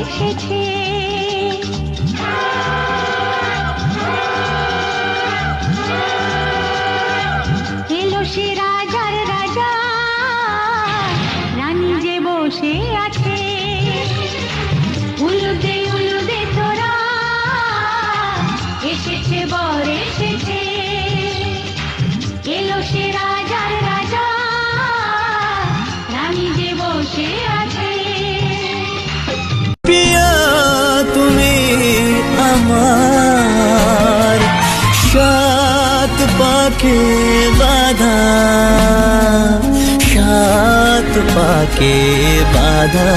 এসেছে। এলো সে রাজার রাজা, রানী যে বসে আছে। উলুদে তোরা, এসেছে বর এসেছে। এলো সে রাজার রাজা, রানী যে বসে আছে। পিয়া তুমি আমার সাত পাকে বাঁধা, সাত পাকে বাঁধা।